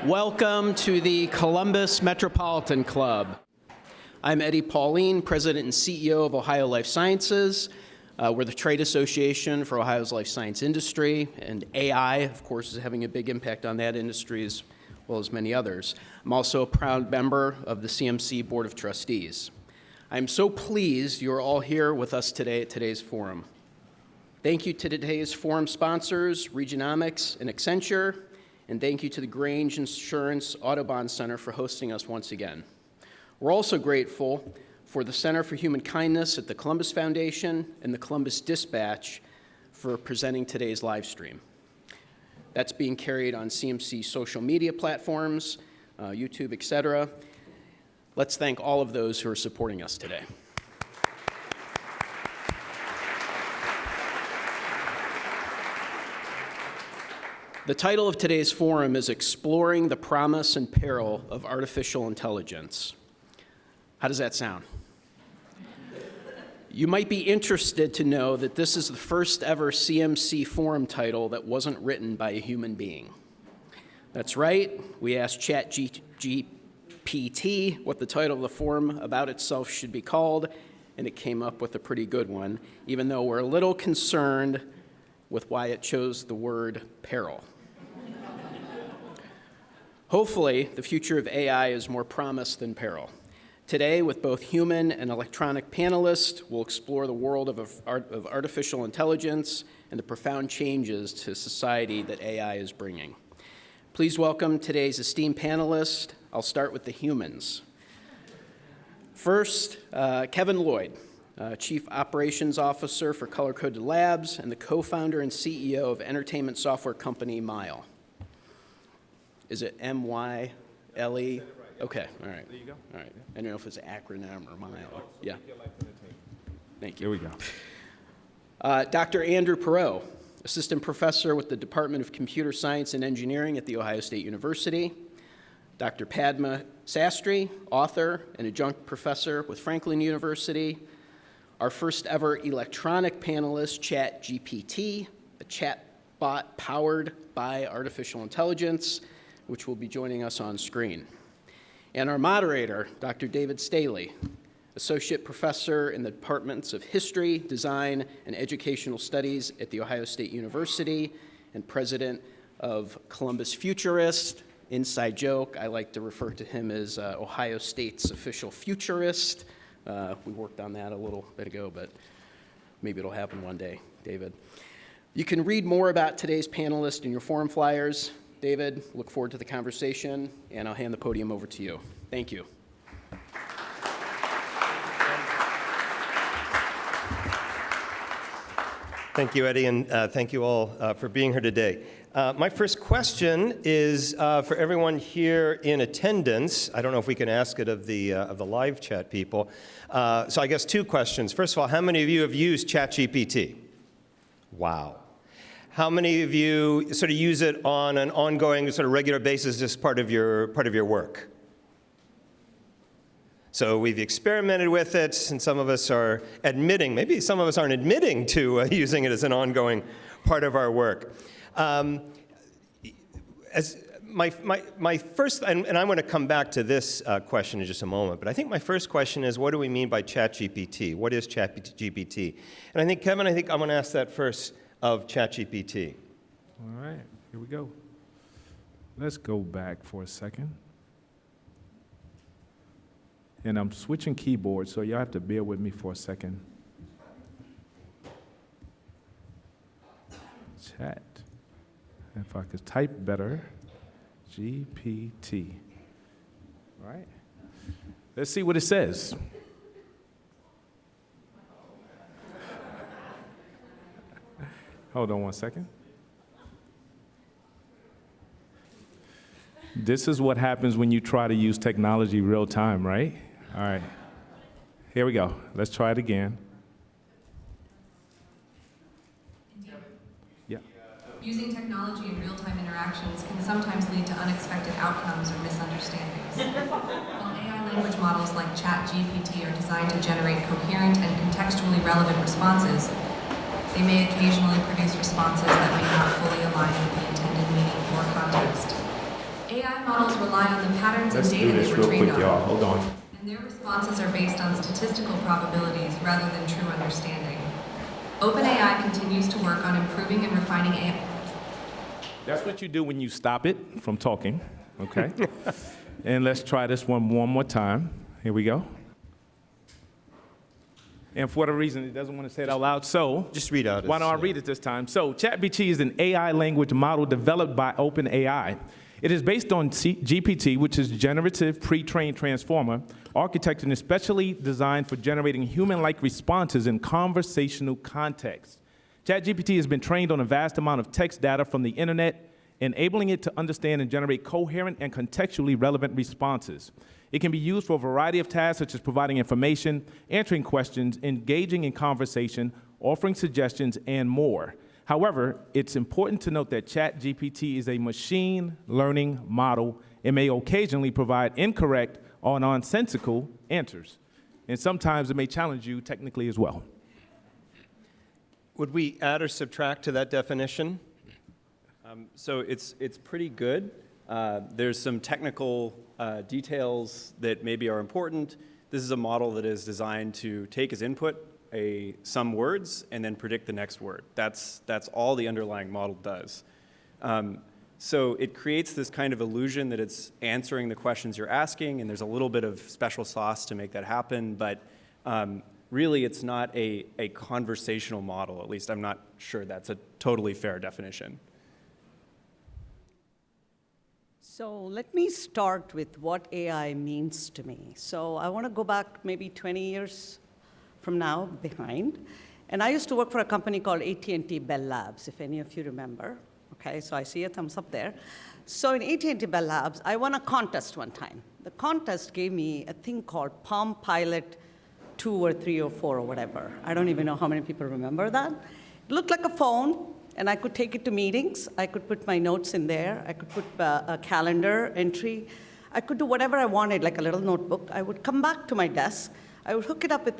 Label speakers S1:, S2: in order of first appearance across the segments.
S1: Welcome to the Columbus Metropolitan Club. I'm Eddie Pauline, President and CEO of Ohio Life Sciences. We're the trade association for Ohio's life science industry, and AI, of course, is having a big impact on that industry as well as many others. I'm also a proud member of the CMC Board of Trustees. I'm so pleased you're all here with us today at today's forum. Thank you to today's forum sponsors, Regionomics and Accenture, and thank you to the Grange Insurance Autobahn Center for hosting us once again. We're also grateful for the Center for Human Kindness at the Columbus Foundation and the Columbus Dispatch for presenting today's live stream. That's being carried on CMC social media platforms, YouTube, etc. Let's thank all of those who are supporting us today. The title of today's forum is Exploring the Promise and Peril of Artificial Intelligence. How does that sound? You might be interested to know that this is the first ever CMC forum title that wasn't written by a human being. That's right, we asked ChatGPT what the title of the forum about itself should be called, and it came up with a pretty good one, even though we're a little concerned with why it chose the word peril. Hopefully, the future of AI is more promise than peril. Today, with both human and electronic panelists, we'll explore the world of artificial intelligence and the profound changes to society that AI is bringing. Please welcome today's esteemed panelists. I'll start with the humans. First, Kevin Lloyd, Chief Operations Officer for Color Coded Labs and the co-founder and CEO of entertainment software company MYLE. Is it MYLE? Okay, all right. There you go. All right. I don't know if it's an acronym or MYLE. Yeah. Thank you.
S2: Here we go.
S1: Dr. Andrew Perrault, Assistant Professor with the Department of Computer Science and Engineering at The Ohio State University. Dr. Padma Sastry, author and adjunct professor with Franklin University. Our first ever electronic panelist, ChatGPT, a chatbot powered by artificial intelligence, which will be joining us on screen. And our moderator, Dr. David Staley, Associate Professor in the Departments of History, Design, and Educational Studies at The Ohio State University, and President of Columbus Futurist. Inside joke, I like to refer to him as Ohio State's official futurist. We worked on that a little bit ago, but maybe it'll happen one day, David. You can read more about today's panelists in your forum flyers. David, look forward to the conversation, and I'll hand the podium over to you. Thank you.
S3: Thank you, Eddie, and thank you all for being here today. My first question is for everyone here in attendance. I don't know if we can ask it of the live chat people. So I guess two questions. First of all, how many of you have used ChatGPT? Wow. How many of you sort of use it on an ongoing, sort of regular basis as part of your work? So we've experimented with it, and some of us are admitting, maybe some of us aren't admitting to using it as an ongoing part of our work. As my first, and I'm going to come back to this question in just a moment, but I think my first question is, what do we mean by ChatGPT? What is ChatGPT? And I think, Kevin, I'm going to ask that first of ChatGPT.
S2: All right, here we go. Let's go back for a second. And I'm switching keyboards, so y'all have to bear with me for a second. Chat. If I could type better, GPT. All right. Let's see what it says. Hold on one second. This is what happens when you try to use technology real time, right? All right. Here we go. Let's try it again. Yeah.
S4: Using technology in real-time interactions can sometimes lead to unexpected outcomes or misunderstandings. While AI language models like ChatGPT are designed to generate coherent and contextually relevant responses, they may occasionally produce responses that may not fully align with the intended meaning or context. AI models rely on the patterns
S2: Let's
S4: and
S2: do
S4: data
S2: this
S4: they were
S2: real
S4: trained
S2: quick, y'all.
S4: on,
S2: Hold on.
S4: and their responses are based on statistical probabilities rather than true understanding. OpenAI continues to work on improving and refining AI.
S2: That's what you do when you stop it from talking, okay? And let's try this one more time. Here we go. And for whatever reason, it doesn't want to say it out loud, so
S3: Just read out.
S2: why don't I read it this time? So ChatGPT is an AI language model developed by OpenAI. It is based on GPT, which is generative pre-trained transformer, architected and especially designed for generating human-like responses in conversational context. ChatGPT has been trained on a vast amount of text data from the internet, enabling it to understand and generate coherent and contextually relevant responses. It can be used for a variety of tasks, such as providing information, answering questions, engaging in conversation, offering suggestions, and more. However, it's important to note that ChatGPT is a machine learning model and may occasionally provide incorrect or nonsensical answers. And sometimes it may challenge you technically as well.
S3: Would we add or subtract to that definition?
S5: So it's pretty good. There's some technical details that maybe are important. This is a model that is designed to take as input some words and then predict the next word. That's all the underlying model does. So it creates this kind of illusion that it's answering the questions you're asking, and there's a little bit of special sauce to make that happen, but really it's not a conversational model. At least I'm not sure that's a totally fair definition.
S6: So let me start with what AI means to me. So I want to go back maybe 20 years from now behind. And I used to work for a company called AT&T Bell Labs, if any of you remember. Okay, so I see a thumbs up there. So in AT&T Bell Labs, I won a contest one time. The contest gave me a thing called Palm Pilot 2 or 3 or 4 or whatever. I don't even know how many people remember that. It looked like a phone, and I could take it to meetings. I could put my notes in there. I could put a calendar entry. I could do whatever I wanted, like a little notebook. I would come back to my desk. I would hook it up with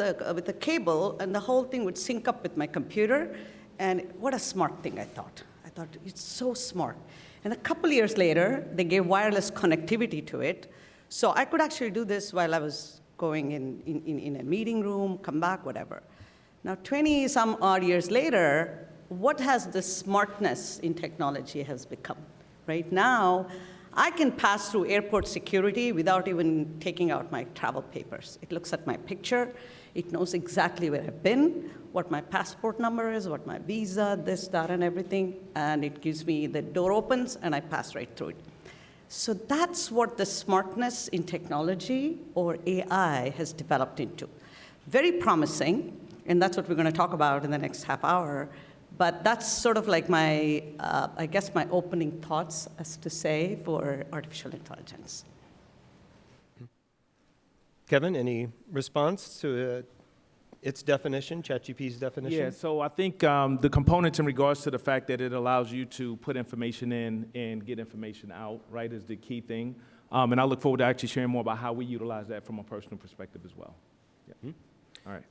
S6: a cable, and the whole thing would sync up with my computer. And what a smart thing, I thought. I thought, it's so smart. And a couple years later, they gave wireless connectivity to it. So I could actually do this while I was going in a meeting room, come back, whatever. Now, 20-some odd years later, what has the smartness in technology has become? Right now, I can pass through airport security without even taking out my travel papers. It looks at my picture. It knows exactly where I've been, what my passport number is, what my visa, this, that, and everything. And it gives me, the door opens, and I pass right through it. So that's what the smartness in technology, or AI, has developed into. Very promising, and that's what we're going to talk about in the next half hour. But that's sort of like my, I guess, my opening thoughts, as to say, for artificial intelligence.
S3: Kevin, any response to its definition, ChatGPT's definition?
S2: Yeah, so I think the components in regards to the fact that it allows you to put information in and get information out, right, is the key thing. And I look forward to actually sharing more about how we utilize that from a personal perspective as well. Yeah. All right.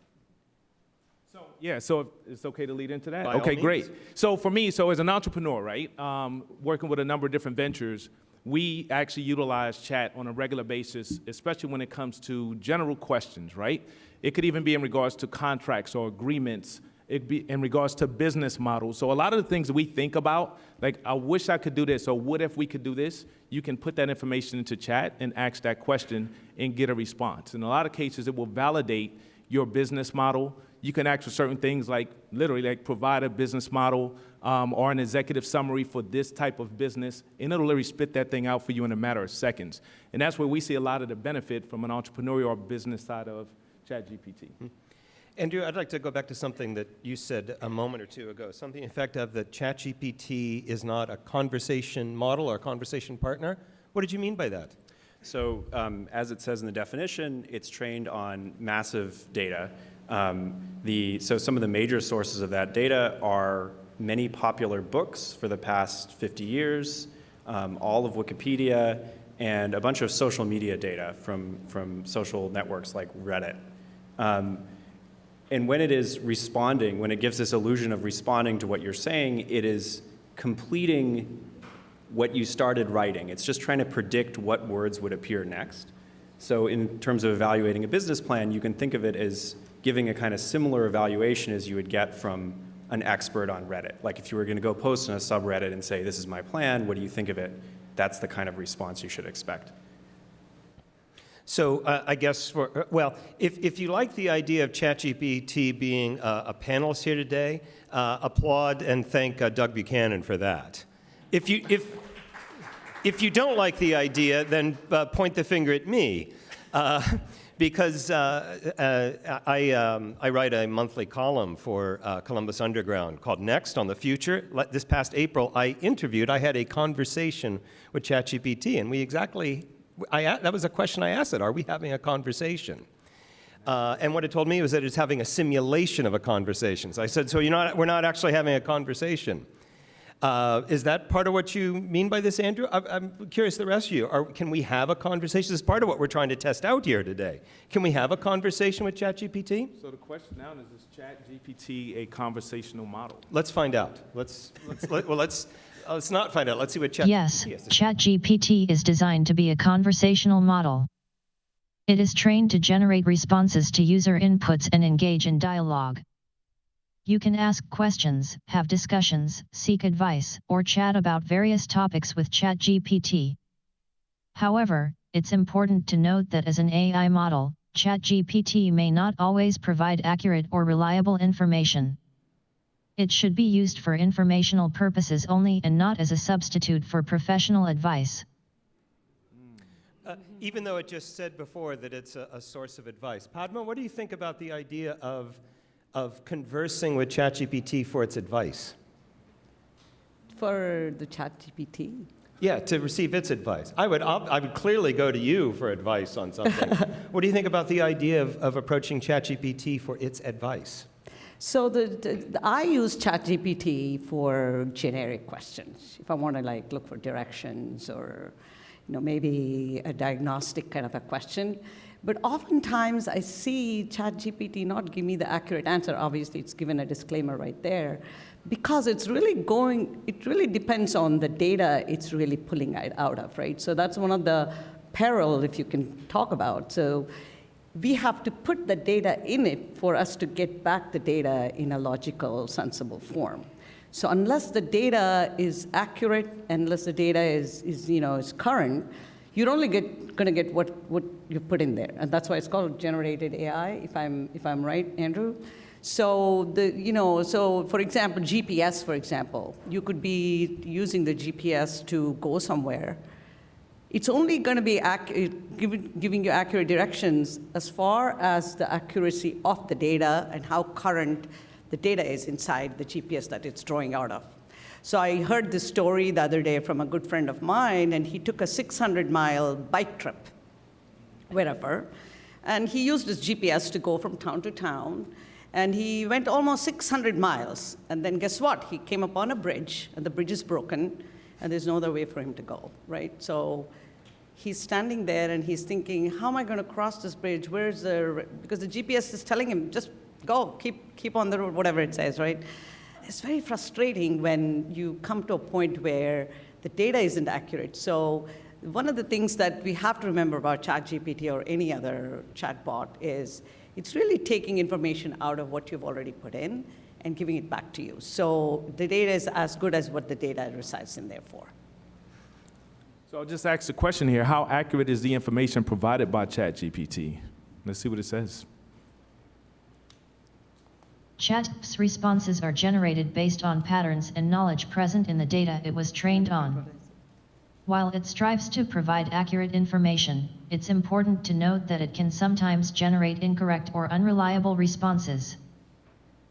S2: So if it's okay to lead into that?
S3: By all
S2: Okay,
S3: means.
S2: great. So for me, as an entrepreneur, right, working with a number of different ventures, we actually utilize chat on a regular basis, especially when it comes to general questions, right? It could even be in regards to contracts or agreements. It could be in regards to business models. So a lot of the things that we think about, like, I wish I could do this, or what if we could do this? You can put that information into chat and ask that question and get a response. In a lot of cases, it will validate your business model. You can ask for certain things like, literally, like provide a business model or an executive summary for this type of business, and it'll literally spit that thing out for you in a matter of seconds. And that's where we see a lot of the benefit from an entrepreneurial or business side of ChatGPT.
S3: Andrew, I'd like to go back to something that you said a moment or two ago, something in fact of that ChatGPT is not a conversation model or a conversation partner. What did you mean by that?
S5: So as it says in the definition, it's trained on massive data. So some of the major sources of that data are many popular books for the past 50 years, all of Wikipedia, and a bunch of social media data from social networks like Reddit. And when it is responding, when it gives this illusion of responding to what you're saying, it is completing what you started writing. It's just trying to predict what words would appear next. So in terms of evaluating a business plan, you can think of it as giving a kind of similar evaluation as you would get from an expert on Reddit. Like if you were going to go post on a subreddit and say, this is my plan, what do you think of it? That's the kind of response you should expect.
S3: So I guess if you like the idea of ChatGPT being a panelist here today, applaud and thank Doug Buchanan for that. If you don't like the idea, then point the finger at me. Because I write a monthly column for Columbus Underground called Next on the Future. This past April, I had a conversation with ChatGPT, and that was a question I asked it, are we having a conversation? And what it told me was that it's having a simulation of a conversation. So I said, so we're not actually having a conversation. Is that part of what you mean by this, Andrew? I'm curious, the rest of you. Can we have a conversation? This is part of what we're trying to test out here today. Can we have a conversation with ChatGPT?
S2: So the question now is ChatGPT a conversational model?
S3: Let's find out. Let's not find out. Let's see what ChatGPT
S7: Yes,
S3: has to say.
S7: ChatGPT is designed to be a conversational model. It is trained to generate responses to user inputs and engage in dialogue. You can ask questions, have discussions, seek advice, or chat about various topics with ChatGPT. However, it's important to note that as an AI model, ChatGPT may not always provide accurate or reliable information. It should be used for informational purposes only and not as a substitute for professional advice.
S3: Even though it just said before that it's a source of advice. Padma, what do you think about the idea of conversing with ChatGPT for its advice?
S6: For the ChatGPT?
S3: Yeah, to receive its advice. I would clearly go to you for advice on something. What do you think about the idea of approaching ChatGPT for its advice?
S6: So I use ChatGPT for generic questions. If I want to look for directions or maybe a diagnostic kind of a question. But oftentimes I see ChatGPT not give me the accurate answer. Obviously, it's given a disclaimer right there, because it really depends on the data it's really pulling it out of, right? So that's one of the peril, if you can talk about. So we have to put the data in it for us to get back the data in a logical, sensible form. So unless the data is accurate, unless the data is current, you're only going to get what you put in there, and that's why it's called generated AI. If I'm right, Andrew. So so for example, GPS, for example, you could be using the GPS to go somewhere. It's only going to be giving you accurate directions as far as the accuracy of the data and how current the data is inside the GPS that it's drawing out of. So I heard this story the other day from a good friend of mine, and he took a 600-mile bike trip, wherever, and he used his GPS to go from town to town, and he went almost 600 miles, and then guess what? He came upon a bridge, and the bridge is broken, and there's no other way for him to go, right? So he's standing there, and he's thinking, how am I going to cross this bridge? Because the GPS is telling him, just go, keep on the road, whatever it says, right? It's very frustrating when you come to a point where the data isn't accurate. So one of the things that we have to remember about ChatGPT or any other chatbot is it's really taking information out of what you've already put in and giving it back to you. So the data is as good as what the data resides in there for.
S2: So I'll just ask the question here, how accurate is the information provided by ChatGPT? Let's see what it says.
S7: Chat's responses are generated based on patterns and knowledge present in the data it was trained on. While it strives to provide accurate information, it's important to note that it can sometimes generate incorrect or unreliable responses.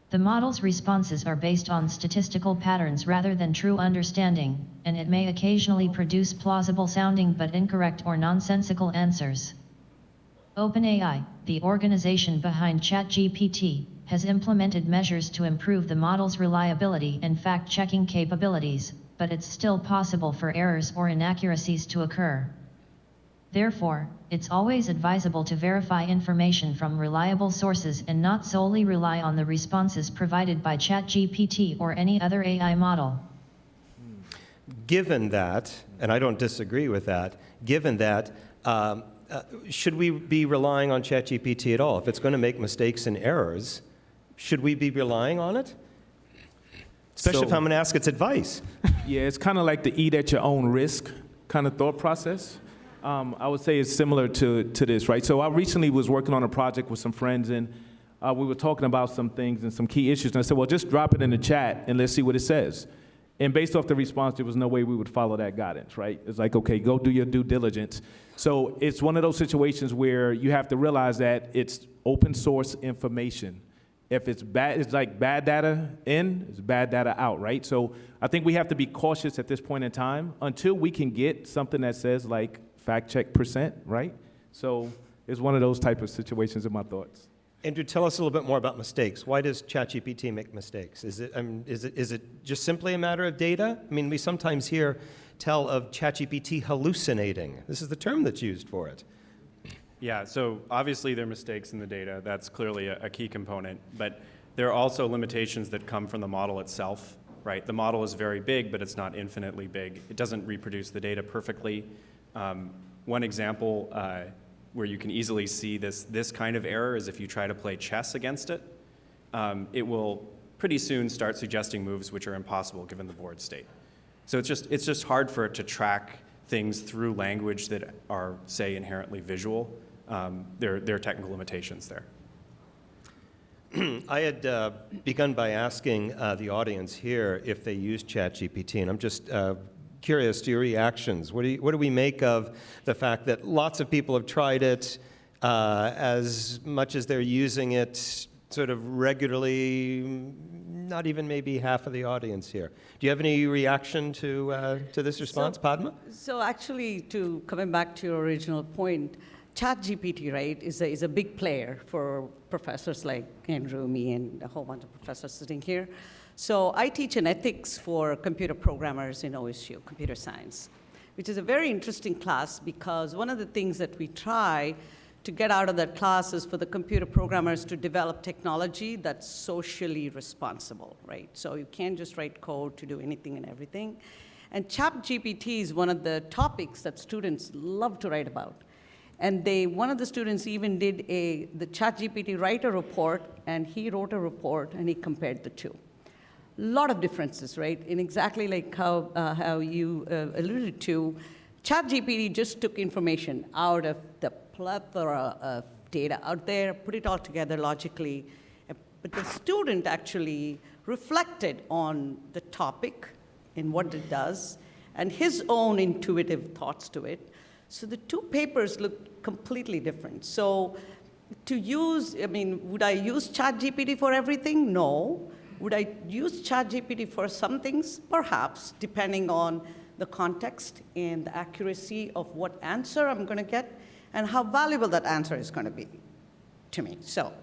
S7: The model's responses are based on statistical patterns rather than true understanding, and it may occasionally produce plausible-sounding but incorrect or nonsensical answers. OpenAI, the organization behind ChatGPT, has implemented measures to improve the model's reliability and fact-checking capabilities, but it's still possible for errors or inaccuracies to occur. Therefore, it's always advisable to verify information from reliable sources and not solely rely on the responses provided by ChatGPT or any other AI model.
S3: given that, and I don't disagree with that, given that, should we be relying on ChatGPT at all? If it's going to make mistakes and errors, should we be relying on it? Especially if I'm going to ask its advice.
S2: Yeah, it's kind of like the eat at your own risk kind of thought process. I would say it's similar to this, right? So I recently was working on a project with some friends, and we were talking about some things and some key issues. And I said, well, just drop it in the chat and let's see what it says. And based off the response, there was no way we would follow that guidance, right? It's like, okay, go do your due diligence. So it's one of those situations where you have to realize that it's open source information. If it's bad, it's like bad data in, it's bad data out, right? So I think we have to be cautious at this point in time until we can get something that says like fact check %, right? So it's one of those type of situations in my thoughts.
S3: Andrew, tell us a little bit more about mistakes. Why does ChatGPT make mistakes? Is it just simply a matter of data? I mean, we sometimes tell of ChatGPT hallucinating. This is the term that's used for it.
S5: Yeah, so obviously there are mistakes in the data. That's clearly a key component. But there are also limitations that come from the model itself, right? The model is very big, but it's not infinitely big. It doesn't reproduce the data perfectly. One example where you can easily see this kind of error is if you try to play chess against it. It will pretty soon start suggesting moves which are impossible given the board state. So it's just hard for it to track things through language that are, say, inherently visual. There are technical limitations there.
S3: I had begun by asking the audience here if they use ChatGPT, and I'm just curious to your reactions. What do we make of the fact that lots of people have tried it as much as they're using it sort of regularly? Not even maybe half of the audience here. Do you have any reaction to this response, Padma?
S6: So actually, coming back to your original point, ChatGPT, right, is a big player for professors like Andrew, me, and a whole bunch of professors sitting here. So I teach an ethics for computer programmers in OSU, computer science, which is a very interesting class because one of the things that we try to get out of that class is for the computer programmers to develop technology that's socially responsible, right? So you can't just write code to do anything and everything. And ChatGPT is one of the topics that students love to write about. And one of the students even did the ChatGPT write a report, and he wrote a report, and he compared the two. A lot of differences, right? In exactly like how you alluded to, ChatGPT just took information out of the plethora of data out there, put it all together logically, but the student actually reflected on the topic and what it does, and his own intuitive thoughts to it. So the two papers look completely different. So would I use ChatGPT for everything? No. Would I use ChatGPT for some things? Perhaps, depending on the context and the accuracy of what answer I'm going to get and how valuable that answer is going to be to me. So,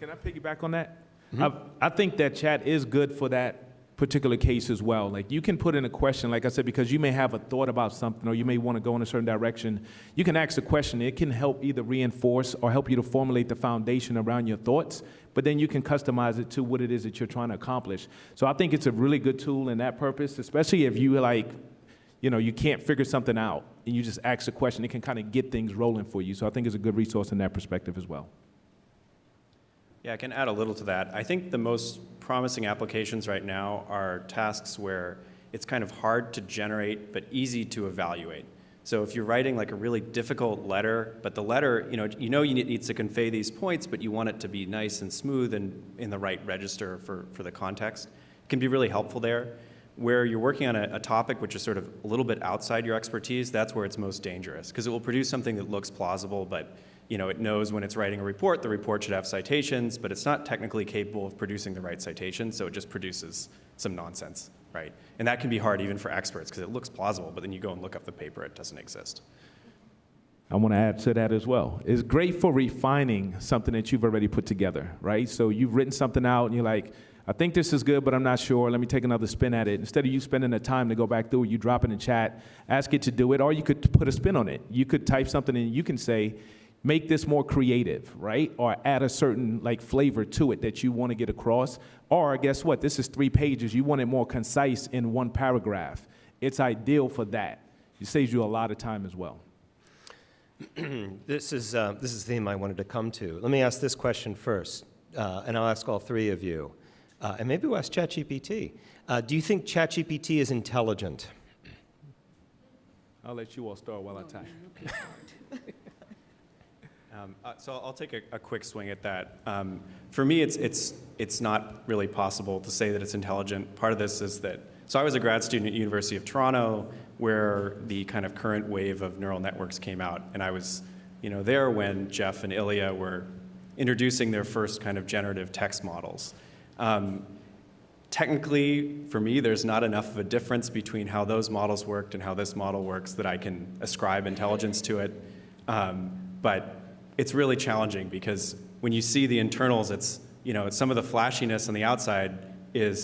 S2: can I piggyback on that? Mm-hmm. I think that chat is good for that particular case as well. Like you can put in a question, like I said, because you may have a thought about something or you may want to go in a certain direction. You can ask a question. It can help either reinforce or help you to formulate the foundation around your thoughts, but then you can customize it to what it is that you're trying to accomplish. So I think it's a really good tool in that purpose, especially if you you can't figure something out and you just ask a question. It can kind of get things rolling for you. So I think it's a good resource in that perspective as well.
S5: Yeah, I can add a little to that. I think the most promising applications right now are tasks where it's kind of hard to generate but easy to evaluate. So if you're writing like a really difficult letter, but the letter, you need to convey these points, but you want it to be nice and smooth and in the right register for the context, it can be really helpful there. Where you're working on a topic which is sort of a little bit outside your expertise, that's where it's most dangerous, because it will produce something that looks plausible, but it knows when it's writing a report, the report should have citations, but it's not technically capable of producing the right citations, so it just produces some nonsense, right? And that can be hard even for experts, because it looks plausible, but then you go and look up the paper, it doesn't exist.
S2: I want to add to that as well. It's great for refining something that you've already put together, right? So you've written something out, and you're like, I think this is good, but I'm not sure. Let me take another spin at it. Instead of you spending the time to go back through it, you drop it in chat, ask it to do it, or you could put a spin on it. You could type something and you can say, make this more creative, right? Or add a certain like flavor to it that you want to get across. Or guess what? This is 3 pages. You want it more concise in 1 paragraph. It's ideal for that. It saves you a lot of time as well.
S3: This is the theme I wanted to come to. Let me ask this question first, and I'll ask all 3 of you. And maybe we'll ask ChatGPT. Do you think ChatGPT is intelligent?
S2: I'll let you all start while I type.
S5: So I'll take a quick swing at that. For me, it's not really possible to say that it's intelligent. Part of this is that, so I was a grad student at University of Toronto where the kind of current wave of neural networks came out, and I was there when Jeff and Ilya were introducing their first kind of generative text models. Technically, for me, there's not enough of a difference between how those models worked and how this model works that I can ascribe intelligence to it. But it's really challenging because when you see the internals, it's some of the flashiness on the outside is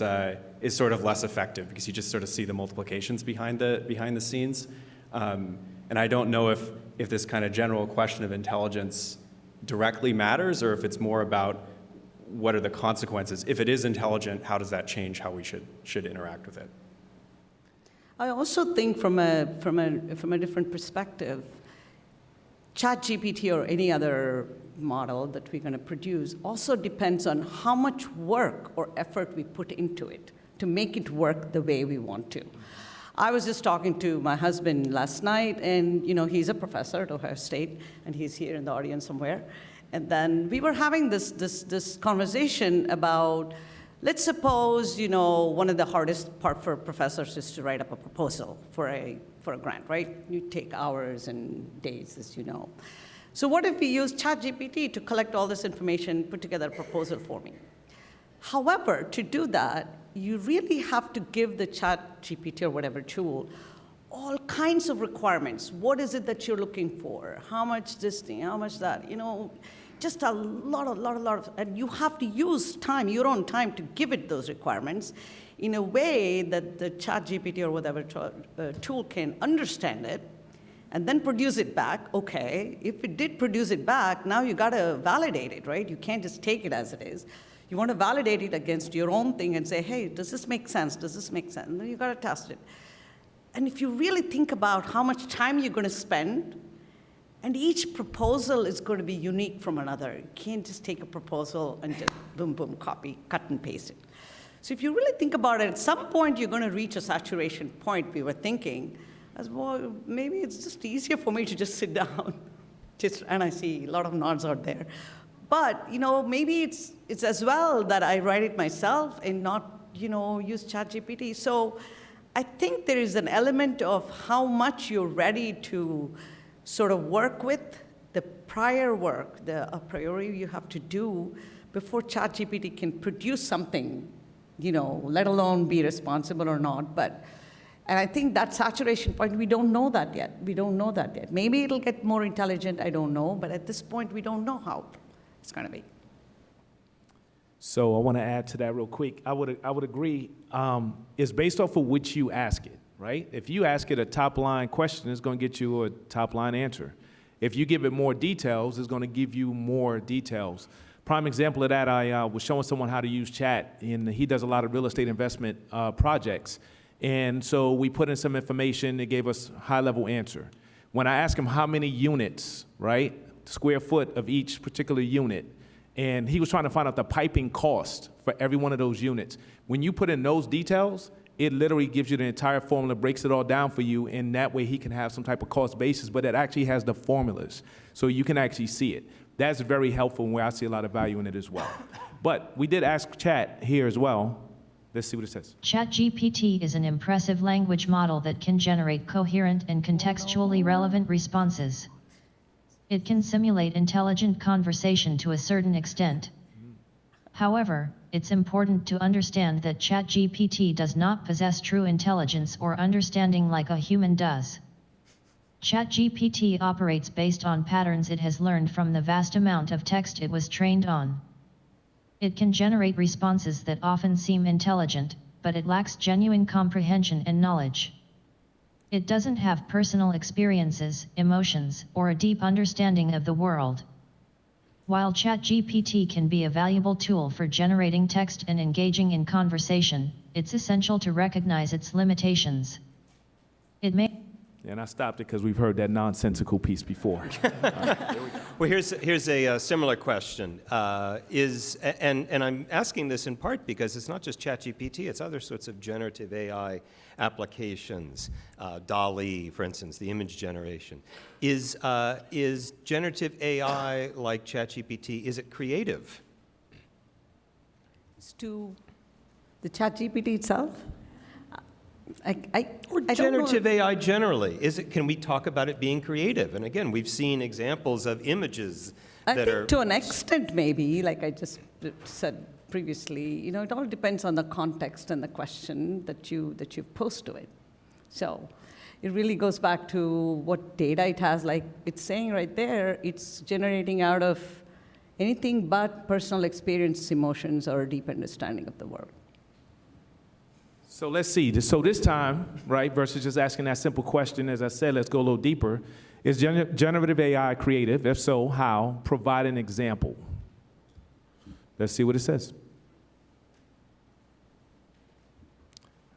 S5: sort of less effective because you just sort of see the multiplications behind the scenes. And I don't know if this kind of general question of intelligence directly matters or if it's more about what are the consequences. If it is intelligent, how does that change how we should interact with it?
S6: I also think from a different perspective, ChatGPT or any other model that we're going to produce also depends on how much work or effort we put into it to make it work the way we want to. I was just talking to my husband last night, and he's a professor at Ohio State, and he's here in the audience somewhere. And then we were having this conversation about, let's suppose, one of the hardest part for professors is to write up a proposal for a grant, right? You take hours and days, as you know. So what if we use ChatGPT to collect all this information, put together a proposal for me? However, to do that, you really have to give the ChatGPT or whatever tool all kinds of requirements. What is it that you're looking for? How much this thing, how much that, just a lot of, and you have to use time, your own time, to give it those requirements in a way that the ChatGPT or whatever tool can understand it and then produce it back. Okay, if it did produce it back, now you got to validate it, right? You can't just take it as it is. You want to validate it against your own thing and say, hey, does this make sense? Does this make sense? And then you got to test it. And if you really think about how much time you're going to spend, and each proposal is going to be unique from another. You can't just take a proposal and just boom, boom, copy, cut and paste it. So if you really think about it, at some point you're going to reach a saturation point, we were thinking, as well, maybe it's just easier for me to just sit down. And I see a lot of nods out there. But maybe it's as well that I write it myself and not use ChatGPT. So I think there is an element of how much you're ready to sort of work with the prior work, the a priori you have to do before ChatGPT can produce something, let alone be responsible or not. And I think that saturation point, we don't know that yet. Maybe it'll get more intelligent, I don't know. But at this point, we don't know how it's going to be.
S2: So I want to add to that real quick. I would agree. It's based off of which you ask it, right? If you ask it a top-line question, it's going to get you a top-line answer. If you give it more details, it's going to give you more details. Prime example of that, I was showing someone how to use chat, and he does a lot of real estate investment projects. And so we put in some information. It gave us a high-level answer. When I asked him how many units, right, square foot of each particular unit, and he was trying to find out the piping cost for every one of those units. When you put in those details, it literally gives you the entire formula, breaks it all down for you, and that way he can have some type of cost basis, but it actually has the formulas, so you can actually see it. That's very helpful, and where I see a lot of value in it as well. But we did ask Chat here as well. Let's see what it says.
S7: ChatGPT is an impressive language model that can generate coherent and contextually relevant responses. It can simulate intelligent conversation to a certain extent. However, it's important to understand that ChatGPT does not possess true intelligence or understanding like a human does. ChatGPT operates based on patterns it has learned from the vast amount of text it was trained on. It can generate responses that often seem intelligent, but it lacks genuine comprehension and knowledge. It doesn't have personal experiences, emotions, or a deep understanding of the world. While ChatGPT can be a valuable tool for generating text and engaging in conversation, it's essential to recognize its limitations. It may...
S2: And I stopped it because we've heard that nonsensical piece before.
S3: Well, here's a similar question. And I'm asking this in part because it's not just ChatGPT, it's other sorts of generative AI applications. DALL-E, for instance, the image generation. Is generative AI like ChatGPT, is it creative?
S6: It's to the ChatGPT itself?
S3: Or generative AI generally? Can we talk about it being creative? And again, we've seen examples of images that
S6: I think
S3: are...
S6: to an extent, maybe, like I just said previously, it all depends on the context and the question that you pose to it. So it really goes back to what data it has. Like it's saying right there, it's generating out of anything but personal experience, emotions, or a deep understanding of the world.
S2: So let's see. So this time, right, versus just asking that simple question, as I said, let's go a little deeper. Is generative AI creative? If so, how? Provide an example. Let's see what it says.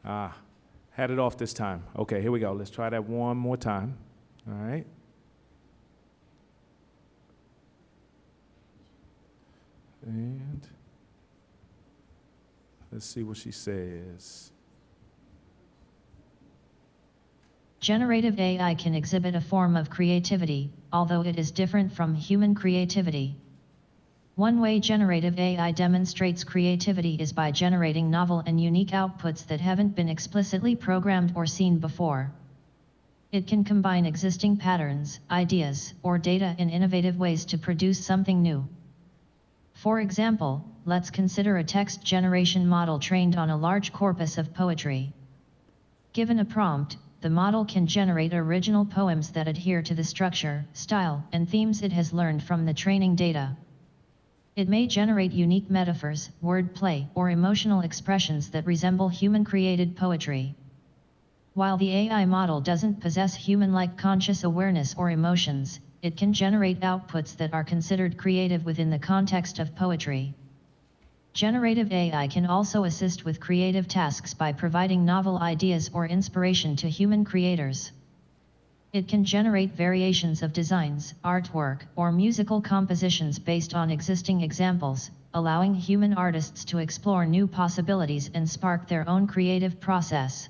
S2: Had it off this time. Okay, here we go. Let's try that one more time. All right. And let's see what she says.
S7: Generative AI can exhibit a form of creativity, although it is different from human creativity. One way generative AI demonstrates creativity is by generating novel and unique outputs that haven't been explicitly programmed or seen before. It can combine existing patterns, ideas, or data in innovative ways to produce something new. For example, let's consider a text generation model trained on a large corpus of poetry. Given a prompt, the model can generate original poems that adhere to the structure, style, and themes it has learned from the training data. It may generate unique metaphors, wordplay, or emotional expressions that resemble human-created poetry. While the AI model doesn't possess human-like conscious awareness or emotions, it can generate outputs that are considered creative within the context of poetry. Generative AI can also assist with creative tasks by providing novel ideas or inspiration to human creators. It can generate variations of designs, artwork, or musical compositions based on existing examples, allowing human artists to explore new possibilities and spark their own creative process.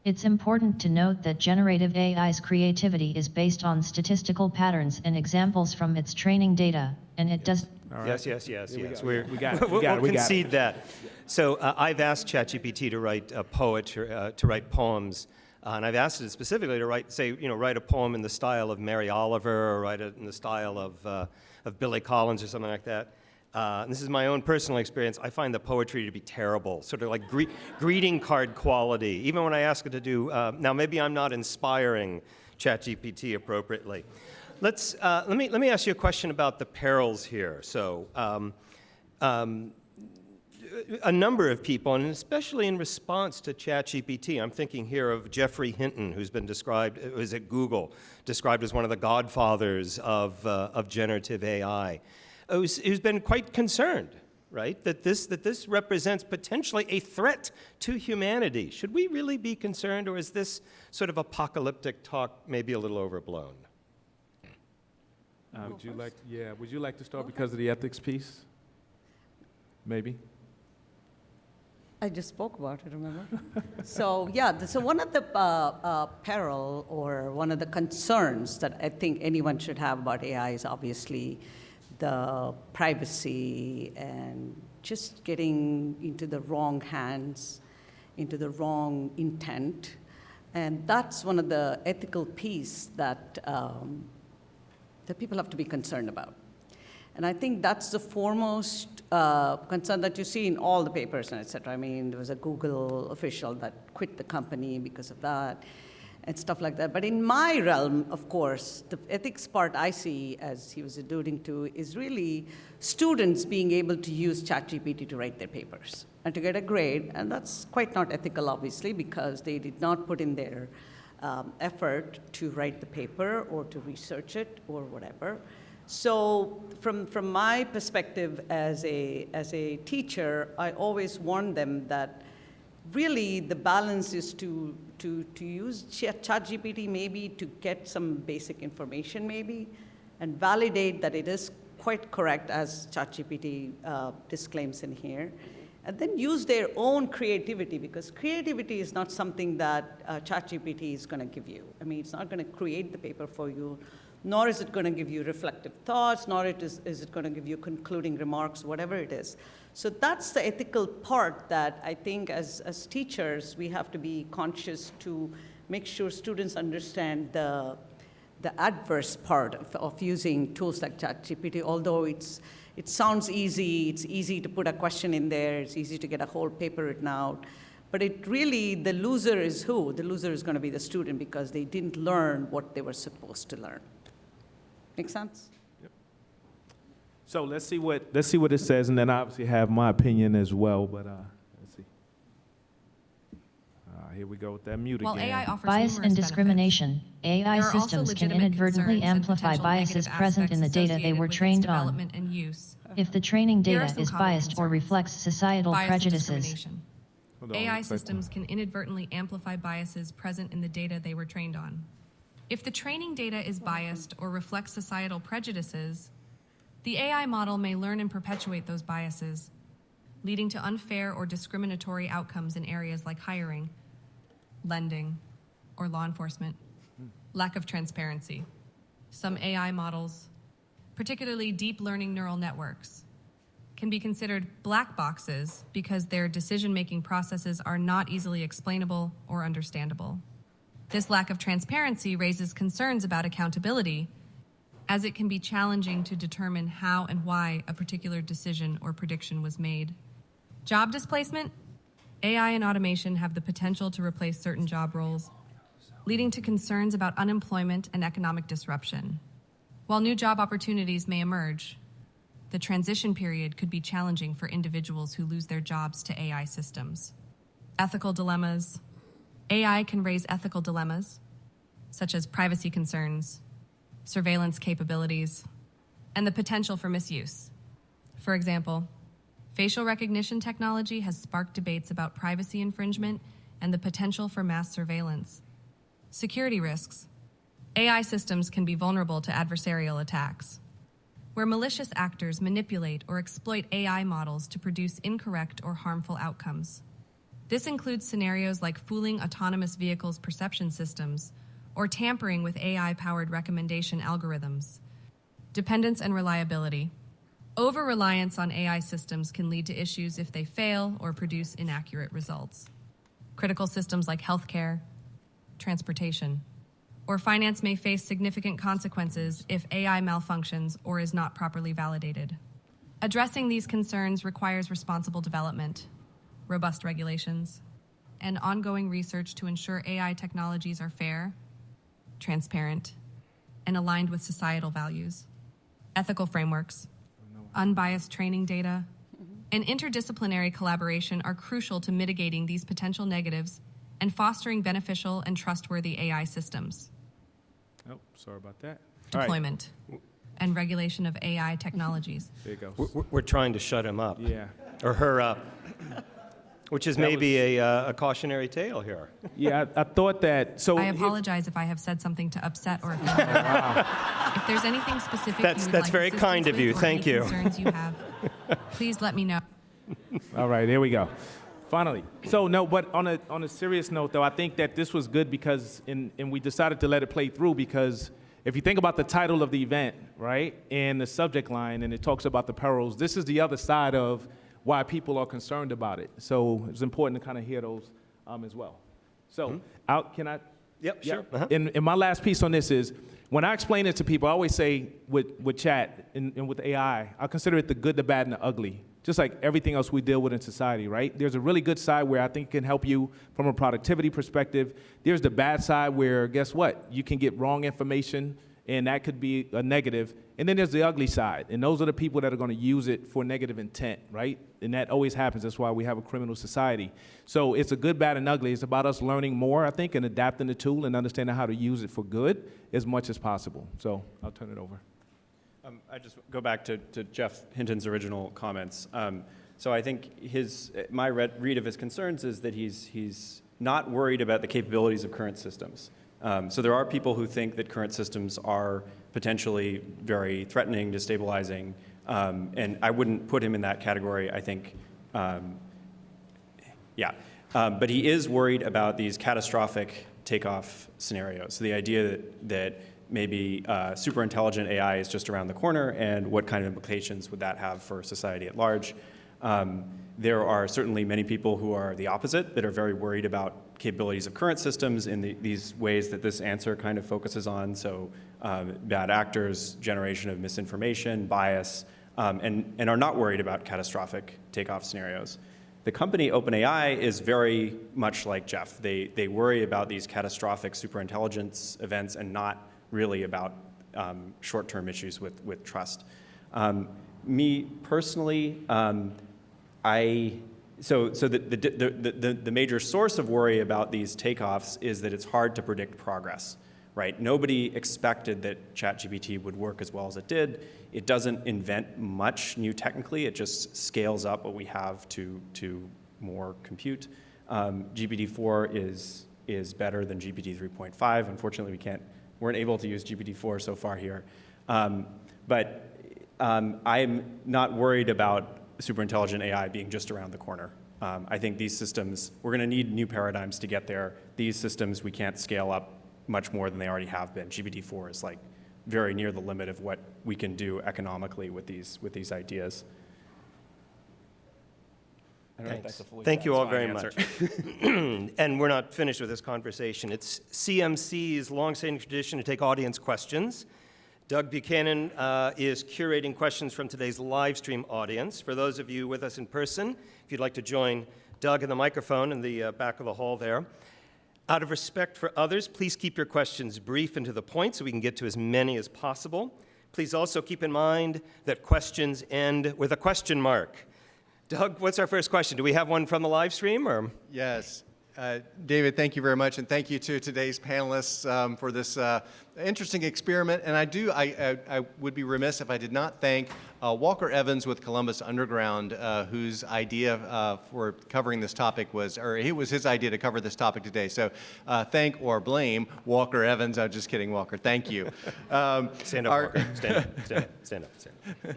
S7: It's important to note that generative AI's creativity is based on statistical patterns and examples from its training data, and it does...
S3: Yes.
S2: We got it.
S3: We'll concede that. So I've asked ChatGPT to write to write poems, and I've asked it specifically to write a poem in the style of Mary Oliver, or write it in the style of Billy Collins or something like that. And this is my own personal experience. I find the poetry to be terrible, sort of like greeting card quality. Even when I ask it to do, now maybe I'm not inspiring ChatGPT appropriately. Let me ask you a question about the perils here. So, a number of people, and especially in response to ChatGPT, I'm thinking here of Geoffrey Hinton, who's been described, who's at Google, described as one of the godfathers of generative AI, who's been quite concerned, right, that this represents potentially a threat to humanity. Should we really be concerned, or is this sort of apocalyptic talk maybe a little overblown?
S2: Would you like to start because of the ethics piece? Maybe.
S6: I just spoke about it, remember? So one of the peril, or one of the concerns that I think anyone should have about AI is obviously the privacy and just getting into the wrong hands, into the wrong intent. And that's one of the ethical piece that people have to be concerned about. And I think that's the foremost concern that you see in all the papers and et cetera. I mean, there was a Google official that quit the company because of that and stuff like that. But in my realm, of course, the ethics part I see, as he was alluding to, is really students being able to use ChatGPT to write their papers and to get a grade. And that's quite not ethical, obviously, because they did not put in their effort to write the paper or to research it or whatever. So from my perspective as a teacher, I always warn them that really the balance is to use ChatGPT maybe to get some basic information maybe and validate that it is quite correct as ChatGPT disclaims in here. And then use their own creativity, because creativity is not something that ChatGPT is going to give you. I mean, it's not going to create the paper for you, nor is it going to give you reflective thoughts, nor is it going to give you concluding remarks, whatever it is. So that's the ethical part that I think as teachers, we have to be conscious to make sure students understand the adverse part of using tools like ChatGPT, although it sounds easy, it's easy to put a question in there, it's easy to get a whole paper written out, but it really, the loser is who? The loser is going to be the student because they didn't learn what they were supposed to learn. Make sense?
S2: Yep. So let's see what it says, and then I obviously have my opinion as well, but let's see. Here we go with that mute
S4: While
S2: again.
S4: AI offers
S7: Bias
S4: numerous
S7: and discrimination. AI
S4: there are also
S7: systems can
S4: legitimate
S7: inadvertently
S4: concerns and
S7: amplify
S4: potential
S7: biases
S4: negative
S7: present in the
S4: aspects
S7: data they
S4: associated
S7: were
S4: with its
S7: trained on.
S4: development and use.
S7: If the training
S4: Here are
S7: data
S4: some
S7: is
S4: common
S7: biased or
S4: concerns.
S7: reflects societal
S4: Bias and
S7: prejudices,
S4: discrimination.
S2: Hold on,
S4: AI
S2: looks like-
S4: systems can inadvertently amplify biases present in the data they were trained on. If the training data is biased or reflects societal prejudices, the AI model may learn and perpetuate those biases, leading to unfair or discriminatory outcomes in areas like hiring, lending, or law enforcement. Lack of transparency. Some AI models, particularly deep learning neural networks, can be considered black boxes because their decision-making processes are not easily explainable or understandable. This lack of transparency raises concerns about accountability, as it can be challenging to determine how and why a particular decision or prediction was made. Job displacement. AI and automation have the potential to replace certain job roles, leading to concerns about unemployment and economic disruption. While new job opportunities may emerge, the transition period could be challenging for individuals who lose their jobs to AI systems. Ethical dilemmas. AI can raise ethical dilemmas, such as privacy concerns, surveillance capabilities, and the potential for misuse. For example, facial recognition technology has sparked debates about privacy infringement and the potential for mass surveillance. Security risks. AI systems can be vulnerable to adversarial attacks, where malicious actors manipulate or exploit AI models to produce incorrect or harmful outcomes. This includes scenarios like fooling autonomous vehicles' perception systems or tampering with AI-powered recommendation algorithms. Dependence and reliability. Over-reliance on AI systems can lead to issues if they fail or produce inaccurate results. Critical systems like healthcare, transportation, or finance may face significant consequences if AI malfunctions or is not properly validated. Addressing these concerns requires responsible development, robust regulations, and ongoing research to ensure AI technologies are fair, transparent, and aligned with societal values. Ethical frameworks, unbiased training data, and interdisciplinary collaboration are crucial to mitigating these potential negatives and fostering beneficial and trustworthy AI systems.
S2: Oh, sorry about that. All right,
S4: Deployment and regulation of AI technologies.
S2: there you go.
S3: We're trying to shut him up.
S2: Yeah.
S3: Or her up. Which is maybe a cautionary tale here.
S2: Yeah, I thought that. So
S4: I apologize if I have said something to upset or offend. If there's anything specific
S3: That's
S4: you would like
S3: very
S4: assistance
S3: kind of
S4: with
S3: you.
S4: or
S3: Thank
S4: any
S3: you.
S4: concerns you have, please let me know.
S2: All right, here we go. Finally. So no, but on a serious note, though, I think that this was good because, and we decided to let it play through because if you think about the title of the event, right, and the subject line, and it talks about the perils, this is the other side of why people are concerned about it. So it's important to kind of hear those as well. So, can I?
S3: Yep, sure. Uh-huh.
S2: And my last piece on this is, when I explain it to people, I always say with chat and with AI, I consider it the good, the bad, and the ugly. Just like everything else we deal with in society, right? There's a really good side where I think it can help you from a productivity perspective. There's the bad side where, guess what? You can get wrong information and that could be a negative. And then there's the ugly side, and those are the people that are going to use it for negative intent, right? And that always happens. That's why we have a criminal society. So it's a good, bad, and ugly. It's about us learning more, I think, and adapting the tool and understanding how to use it for good as much as possible. So I'll turn it over.
S5: I just go back to Jeff Hinton's original comments. So I think my read of his concerns is that he's not worried about the capabilities of current systems. So there are people who think that current systems are potentially very threatening, destabilizing, and I wouldn't put him in that category, I think. But he is worried about these catastrophic takeoff scenarios. So the idea that maybe super intelligent AI is just around the corner, and what kind of implications would that have for society at large? There are certainly many people who are the opposite, that are very worried about capabilities of current systems in these ways that this answer kind of focuses on. So bad actors, generation of misinformation, bias, and are not worried about catastrophic takeoff scenarios. The company OpenAI is very much like Jeff. They worry about these catastrophic superintelligence events and not really about short-term issues with trust. Me personally, so the major source of worry about these takeoffs is that it's hard to predict progress, right? Nobody expected that ChatGPT would work as well as it did. It doesn't invent much new technically. It just scales up what we have to more compute. GPT-4 is better than GPT 3.5. Unfortunately, weren't able to use GPT-4 so far here. But I'm not worried about superintelligent AI being just around the corner. I think these systems, we're going to need new paradigms to get there. These systems, we can't scale up much more than they already have been. GPT-4 is like very near the limit of what we can do economically with these ideas. I don't know if that's a fully
S3: Thank you all very
S5: satisfying
S3: much. And we're not finished with this conversation. It's CMC's long-standing tradition to take audience questions. Doug Buchanan is curating questions from today's live stream audience. For those of you with us in person, if you'd like to join Doug in the microphone in the back of the hall there. Out of respect for others, please keep your questions brief and to the point so we can get to as many as possible. Please also keep in mind that questions end with a question mark. Doug, what's our first question? Do we have one from the live stream? Or?
S8: Yes. David, thank you very much, and thank you to today's panelists for this interesting experiment. And I would be remiss if I did not thank Walker Evans with Columbus Underground, whose idea for covering this topic it was his idea to cover this topic today. So thank or blame Walker Evans. I'm just kidding, Walker. Thank you.
S3: Stand up, Walker. Stand up. Stand up. Stand up. Stand up.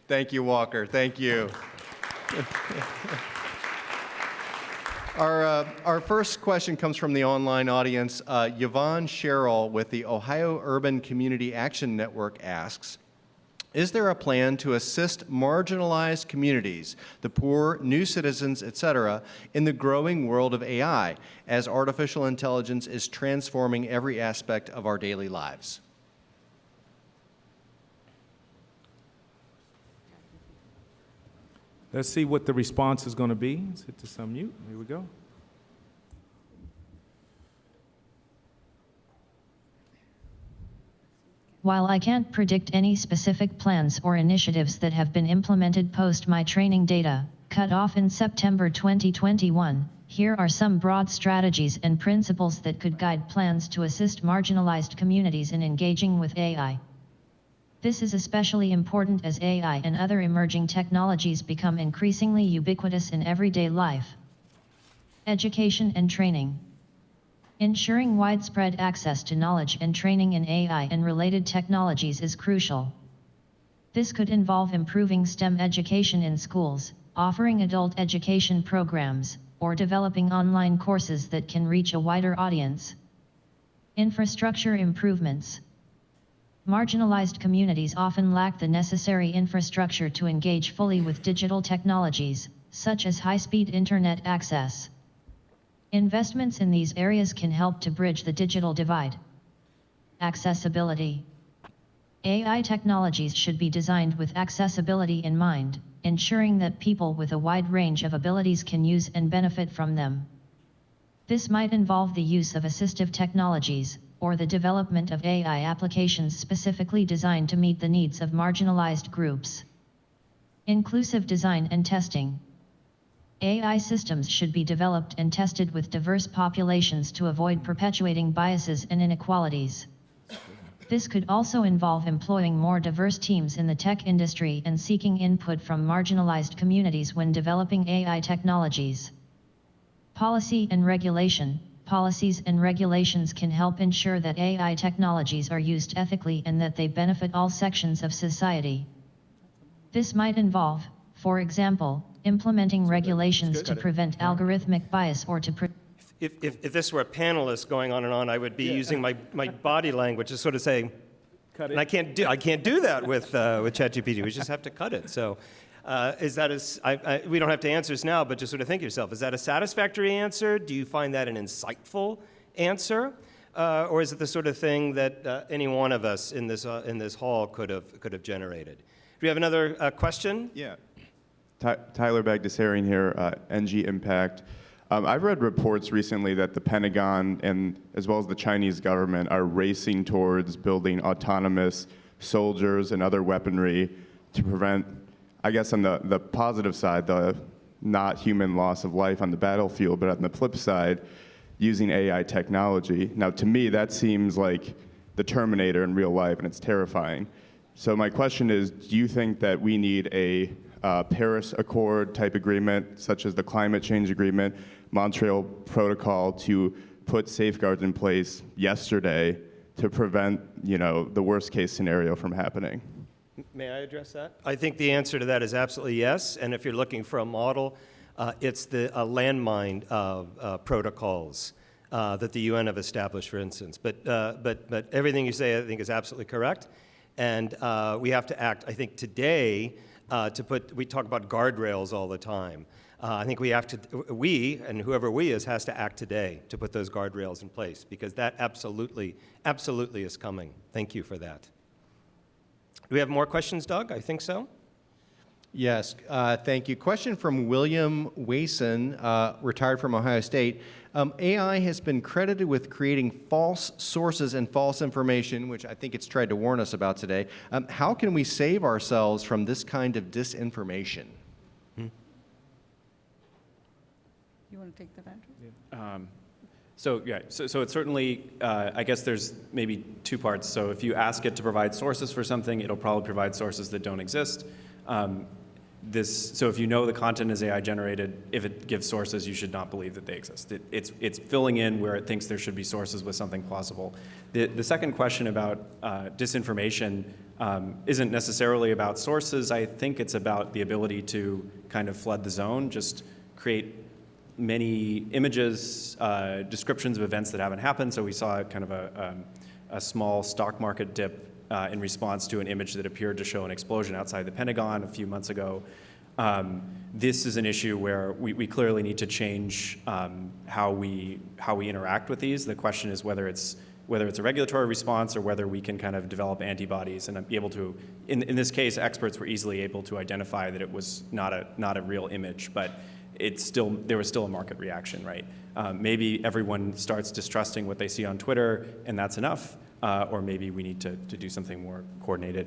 S8: Thank you, Walker. Thank you. Our first question comes from the online audience. Yvonne Sherrill with the Ohio Urban Community Action Network asks, is there a plan to assist marginalized communities, the poor, new citizens, etc., in the growing world of AI as artificial intelligence is transforming every aspect of our daily lives?
S2: Let's see what the response is going to be. Let's hit this unmute. Here we go.
S7: While I can't predict any specific plans or initiatives that have been implemented post my training data, cut off in September 2021, here are some broad strategies and principles that could guide plans to assist marginalized communities in engaging with AI. This is especially important as AI and other emerging technologies become increasingly ubiquitous in everyday life. Education and training. Ensuring widespread access to knowledge and training in AI and related technologies is crucial. This could involve improving STEM education in schools, offering adult education programs, or developing online courses that can reach a wider audience. Infrastructure improvements. Marginalized communities often lack the necessary infrastructure to engage fully with digital technologies, such as high-speed internet access. Investments in these areas can help to bridge the digital divide. Accessibility. AI technologies should be designed with accessibility in mind, ensuring that people with a wide range of abilities can use and benefit from them. This might involve the use of assistive technologies, or the development of AI applications specifically designed to meet the needs of marginalized groups. Inclusive design and testing. AI systems should be developed and tested with diverse populations to avoid perpetuating biases and inequalities. This could also involve employing more diverse teams in the tech industry and seeking input from marginalized communities when developing AI technologies. Policy and regulation. Policies and regulations can help ensure that AI technologies are used ethically and that they benefit all sections of society. This might involve, for example, implementing regulations to prevent algorithmic bias or to
S3: If this were a panelist going on and on, I would be using my body language to sort of say,
S2: Cut it.
S3: and I can't do that with ChatGPT. We just have to cut it. So, is that we don't have to answer this now, but just sort of think to yourself: is that a satisfactory answer? Do you find that an insightful answer, or is it the sort of thing that any one of us in this hall could have generated? Do we have another question?
S9: Yeah. Tyler Bagdasarian here, NG Impact. I've read reports recently that the Pentagon and as well as the Chinese government are racing towards building autonomous soldiers and other weaponry to prevent, I guess on the positive side, the not human loss of life on the battlefield, but on the flip side, using AI technology. Now, to me, that seems like the Terminator in real life, and it's terrifying. So my question is, do you think that we need a Paris Accord type agreement, such as the climate change agreement, Montreal Protocol, to put safeguards in place yesterday to prevent, the worst case scenario from happening?
S3: May I address that? I think the answer to that is absolutely yes. And if you're looking for a model, it's the landmine protocols that the UN have established, for instance. But everything you say, I think, is absolutely correct. And we have to act, I think, today we talk about guardrails all the time. I think we, and whoever we is, has to act today to put those guardrails in place, because that absolutely is coming. Thank you for that. Do we have more questions, Doug? I think so.
S8: Yes, thank you. Question from William Wason, retired from Ohio State. AI has been credited with creating false sources and false information, which I think it's tried to warn us about today. How can we save ourselves from this kind of disinformation?
S6: You want to take that, Andrew?
S5: So it's certainly, I guess there's maybe two parts. So if you ask it to provide sources for something, it'll probably provide sources that don't exist. So if you know the content is AI generated, if it gives sources, you should not believe that they exist. It's filling in where it thinks there should be sources with something plausible. The second question about disinformation isn't necessarily about sources. I think it's about the ability to kind of flood the zone, just create many images, descriptions of events that haven't happened. So we saw kind of a small stock market dip in response to an image that appeared to show an explosion outside the Pentagon a few months ago. This is an issue where we clearly need to change how we interact with these. The question is whether it's a regulatory response or whether we can kind of develop antibodies and be able to, in this case, experts were easily able to identify that it was not a real image, but there was still a market reaction, right? Maybe everyone starts distrusting what they see on Twitter, and that's enough, or maybe we need to do something more coordinated.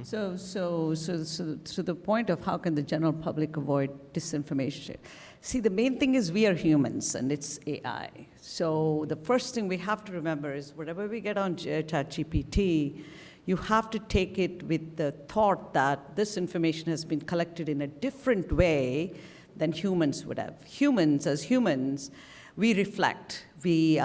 S6: So the point of how can the general public avoid disinformation? See, the main thing is we are humans, and it's AI. So the first thing we have to remember is whatever we get on ChatGPT, you have to take it with the thought that this information has been collected in a different way than humans would have. As humans, we reflect. We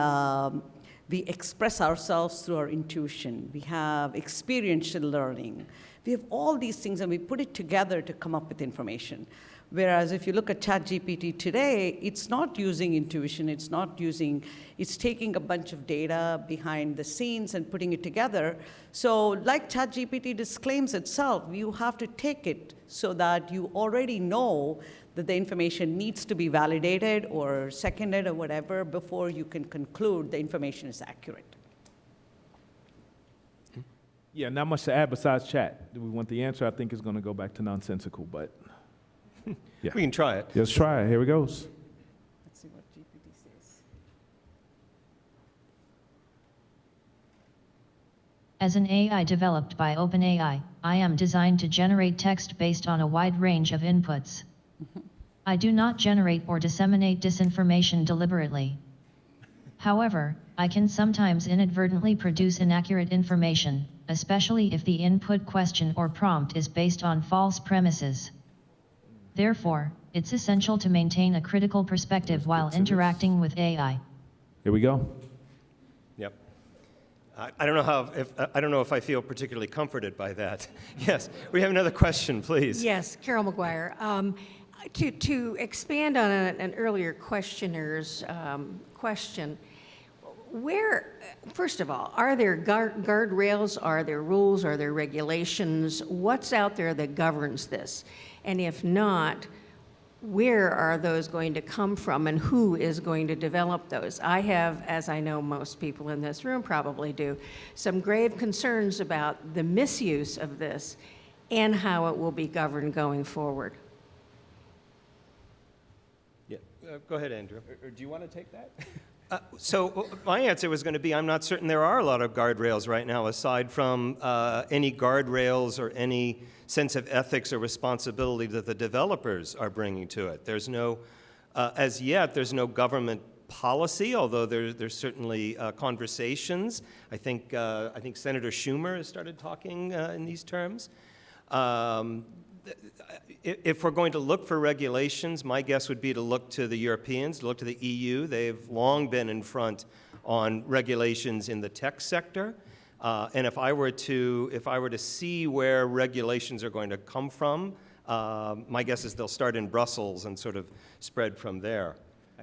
S6: express ourselves through our intuition. We have experiential learning. We have all these things, and we put it together to come up with information. Whereas if you look at ChatGPT today, it's not using intuition. It's taking a bunch of data behind the scenes and putting it together. So like ChatGPT disclaims itself, you have to take it so that you already know that the information needs to be validated or seconded or whatever before you can conclude the information is accurate.
S2: Yeah, not much to add besides chat. Do we want the answer? I think it's going to go back to nonsensical, but yeah.
S3: We can try it.
S2: Let's try it. Here it goes.
S6: Let's see what GPT says.
S7: As an AI developed by OpenAI, I am designed to generate text based on a wide range of inputs. I do not generate or disseminate disinformation deliberately. However, I can sometimes inadvertently produce inaccurate information, especially if the input question or prompt is based on false premises. Therefore, it's essential to maintain a critical perspective while interacting with AI.
S2: Here we go.
S3: Yep. I don't know if I feel particularly comforted by that. Yes, we have another question, please.
S10: Yes, Carol McGuire. To expand on an earlier questioner's question, first of all, are there guardrails, are there rules, are there regulations? What's out there that governs this? And if not, where are those going to come from and who is going to develop those? I have, as I know most people in this room probably do, some grave concerns about the misuse of this and how it will be governed going forward.
S3: Yeah. Go ahead, Andrew.
S5: Or do you want to take that?
S3: So my answer was going to be, I'm not certain there are a lot of guardrails right now, aside from any guardrails or any sense of ethics or responsibility that the developers are bringing to it. There's no, as yet, there's no government policy, although there's certainly conversations. I think Senator Schumer has started talking in these terms. If we're going to look for regulations, my guess would be to look to the Europeans, look to the EU. They've long been in front on regulations in the tech sector. And if I were to see where regulations are going to come from, my guess is they'll start in Brussels and sort of spread from there.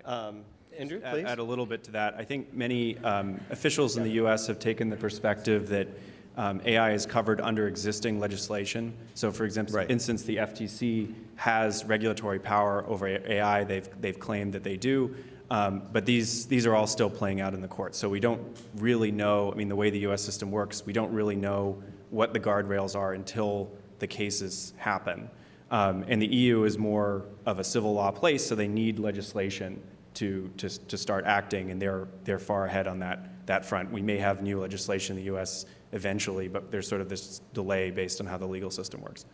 S3: Andrew, please.
S5: Add a little bit to that. I think many officials in the U.S. have taken the perspective that AI is covered under existing legislation. So, for example, instance, the FTC has regulatory power over AI. They've claimed that they do, but these are all still playing out in the courts. So we don't really know. I mean, the way the U.S. system works, we don't really know what the guardrails are until the cases happen. And the EU is more of a civil law place, so they need legislation to start acting, and they're far ahead on that front. We may have new legislation in the U.S. eventually, but there's sort of this delay based on how the legal system works.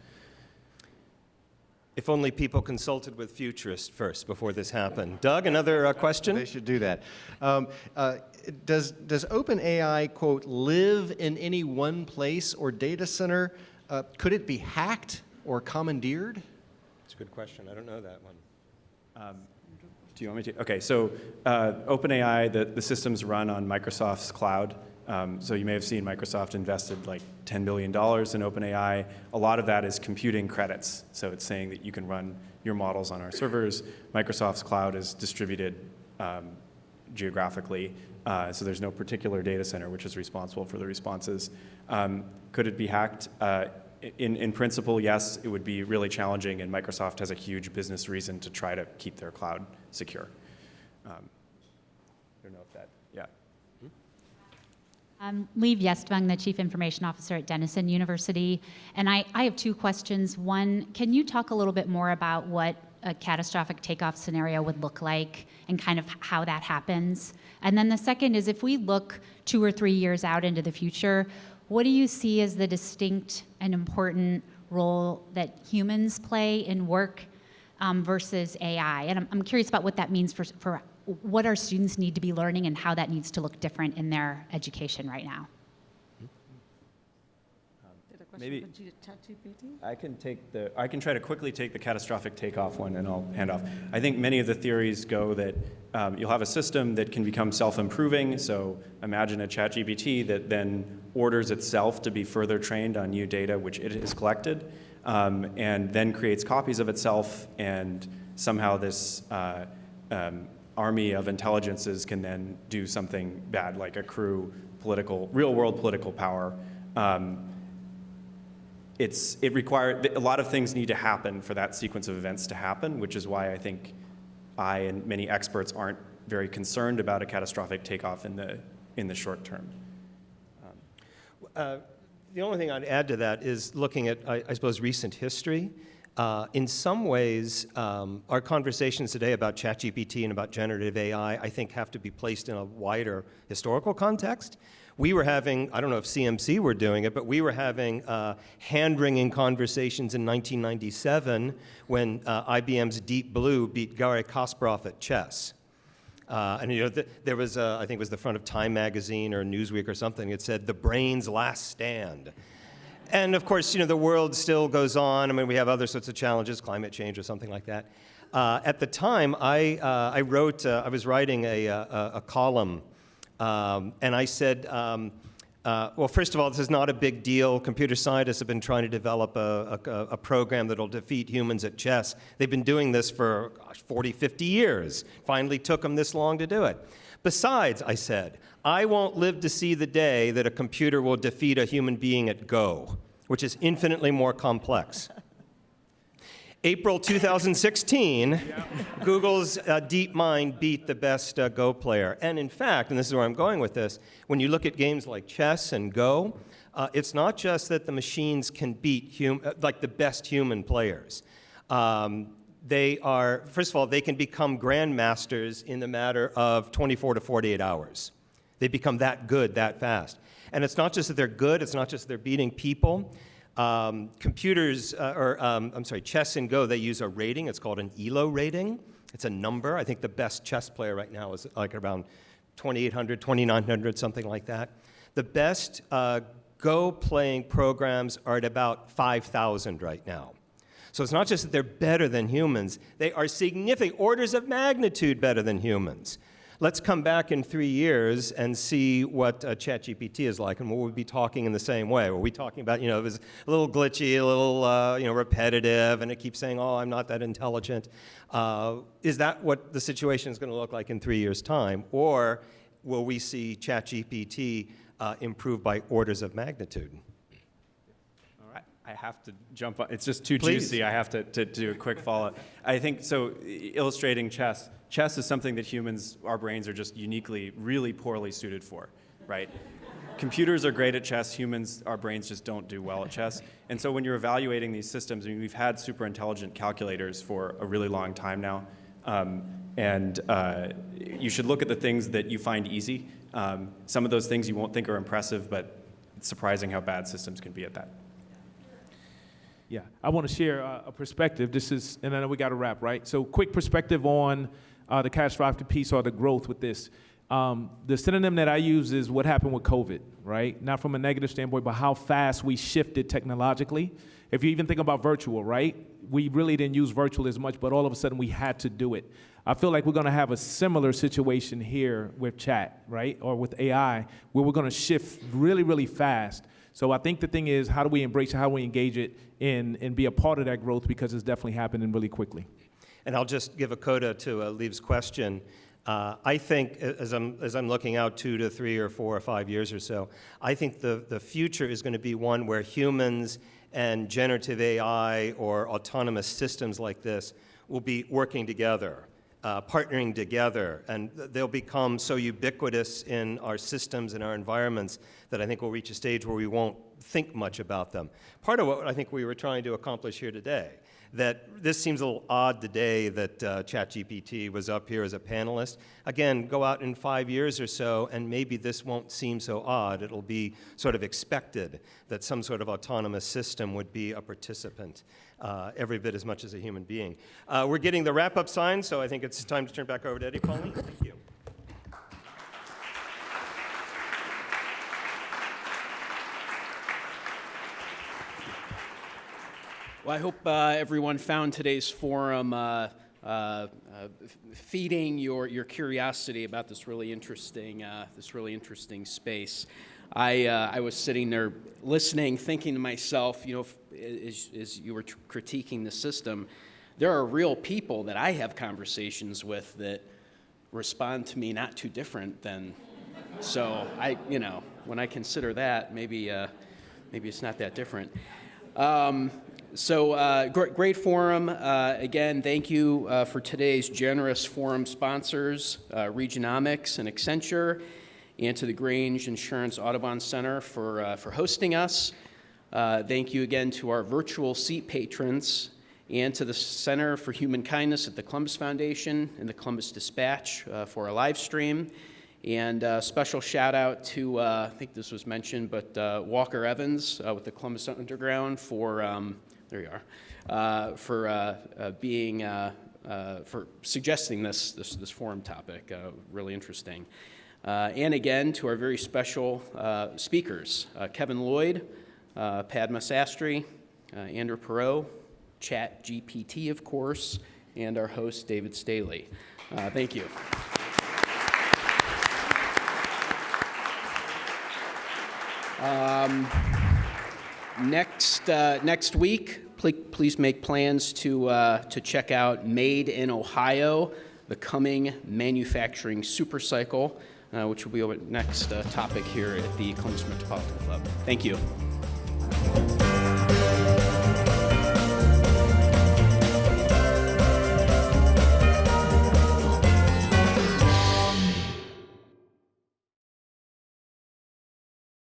S3: If only people consulted with futurists first before this happened. Doug, another question?
S8: They should do that. Does OpenAI, quote, live in any one place or data center? Could it be hacked or commandeered?
S3: That's a good question. I don't know that one.
S5: Do you want me to? Okay, so OpenAI, the systems run on Microsoft's cloud. So you may have seen Microsoft invested like $10 billion in OpenAI. A lot of that is computing credits. So it's saying that you can run your models on our servers. Microsoft's cloud is distributed geographically. So there's no particular data center which is responsible for the responses. Could it be hacked? In principle, yes, it would be really challenging, and Microsoft has a huge business reason to try to keep their cloud secure. I don't know if that, yeah.
S11: Lee Vjestvang, the Chief Information Officer at Denison University. And I have two questions. One, can you talk a little bit more about what a catastrophic takeoff scenario would look like and kind of how that happens? And then the second is, if we look 2 or 3 years out into the future, what do you see as the distinct and important role that humans play in work versus AI? And I'm curious about what that means for what our students need to be learning and how that needs to look different in their education right now.
S5: Maybe I can try to quickly take the catastrophic takeoff one, and I'll hand off. I think many of the theories go that you'll have a system that can become self-improving. So imagine a ChatGPT that then orders itself to be further trained on new data which it has collected, and then creates copies of itself, and somehow this army of intelligences can then do something bad, like accrue real-world political power. It requires a lot of things need to happen for that sequence of events to happen, which is why I think I and many experts aren't very concerned about a catastrophic takeoff in the short term.
S3: The only thing I'd add to that is looking at, I suppose, recent history. In some ways, our conversations today about ChatGPT and about generative AI, I think, have to be placed in a wider historical context. We were having, I don't know if CMC were doing it, but we were having hand-wringing conversations in 1997 when IBM's Deep Blue beat Garry Kasparov at chess. There was, I think it was the front of Time magazine or Newsweek or something. It said, "The brain's last stand." And of course, the world still goes on. I mean, we have other sorts of challenges, climate change or something like that. At the time, I was writing a column, and I said, well, first of all, this is not a big deal. Computer scientists have been trying to develop a program that will defeat humans at chess. They've been doing this for 40, 50 years. Finally took them this long to do it. Besides, I said, I won't live to see the day that a computer will defeat a human being at Go, which is infinitely more complex. April 2016, Google's DeepMind beat the best Go player. And in fact, and this is where I'm going with this, when you look at games like chess and Go, it's not just that the machines can beat like the best human players. They are, first of all, they can become grandmasters in the matter of 24 to 48 hours. They become that good, that fast. And it's not just that they're good, it's not just that they're beating people. Chess and Go, they use a rating. It's called an ELO rating. It's a number. I think the best chess player right now is like around 2,800, 2,900, something like that. The best Go playing programs are at about 5,000 right now. So it's not just that they're better than humans, they are significant orders of magnitude better than humans. Let's come back in 3 years and see what ChatGPT is like, and we'll be talking in the same way. We'll be talking about, it was a little glitchy, a little, repetitive, and it keeps saying, oh, I'm not that intelligent. Is that what the situation is going to look like in 3 years' time? Or will we see ChatGPT improve by orders of magnitude?
S5: All right, I have to jump on. It's just too
S3: Please.
S5: juicy. I have to do a quick follow-up. I think, so illustrating chess. Chess is something that humans, our brains are just uniquely, really poorly suited for, right? Computers are great at chess. Humans, our brains just don't do well at chess. And so when you're evaluating these systems, I mean, we've had super intelligent calculators for a really long time now. You should look at the things that you find easy. Some of those things you won't think are impressive, but it's surprising how bad systems can be at that.
S2: Yeah, I want to share a perspective. And then we got to wrap, right? So quick perspective on the catastrophic piece or the growth with this. The synonym that I use is what happened with COVID, right? Not from a negative standpoint, but how fast we shifted technologically. If you even think about virtual, right? We really didn't use virtual as much, but all of a sudden we had to do it. I feel like we're going to have a similar situation here with chat, right? Or with AI, where we're going to shift really, really fast. So I think the thing is, how do we embrace it, how do we engage it and be a part of that growth, because it's definitely happening really quickly.
S3: And I'll just give a coda to Liev's question. I think as I'm looking out 2 to 3 or 4 or 5 years or so, I think the future is going to be one where humans and generative AI or autonomous systems like this will be working together, partnering together, and they'll become so ubiquitous in our systems and our environments that I think we'll reach a stage where we won't think much about them. Part of what I think we were trying to accomplish here today, that this seems a little odd today that ChatGPT was up here as a panelist. Again, go out in 5 years or so, and maybe this won't seem so odd. It'll be sort of expected that some sort of autonomous system would be a participant every bit as much as a human being. We're getting the wrap-up sign, so I think it's time to turn back over to Eddie. Pauline, thank you.
S1: Well, I hope everyone found today's forum feeding your curiosity about this really interesting space. I was sitting there listening, thinking to myself, as you were critiquing the system, there are real people that I have conversations with that respond to me not too different than. So when I consider that, maybe it's not that different. Great forum. Again, thank you for today's generous forum sponsors, Regionomics and Accenture, and to the Grange Insurance Audubon Center for hosting us. Thank you again to our virtual seat patrons and to the Center for Human Kindness at the Columbus Foundation and the Columbus Dispatch for our live stream. And special shout out to, I think this was mentioned, but Walker Evans with the Columbus Underground for, there you are, for being, for suggesting this forum topic, really interesting. And again, to our very special speakers, Kevin Lloyd, Padma Sastry, Andrew Perrault, ChatGPT, of course, and our host, David Staley. Thank you. Next week, please make plans to check out Made in Ohio, the coming manufacturing supercycle, which will be our next topic here at the Columbus Metropolitan Club. Thank you.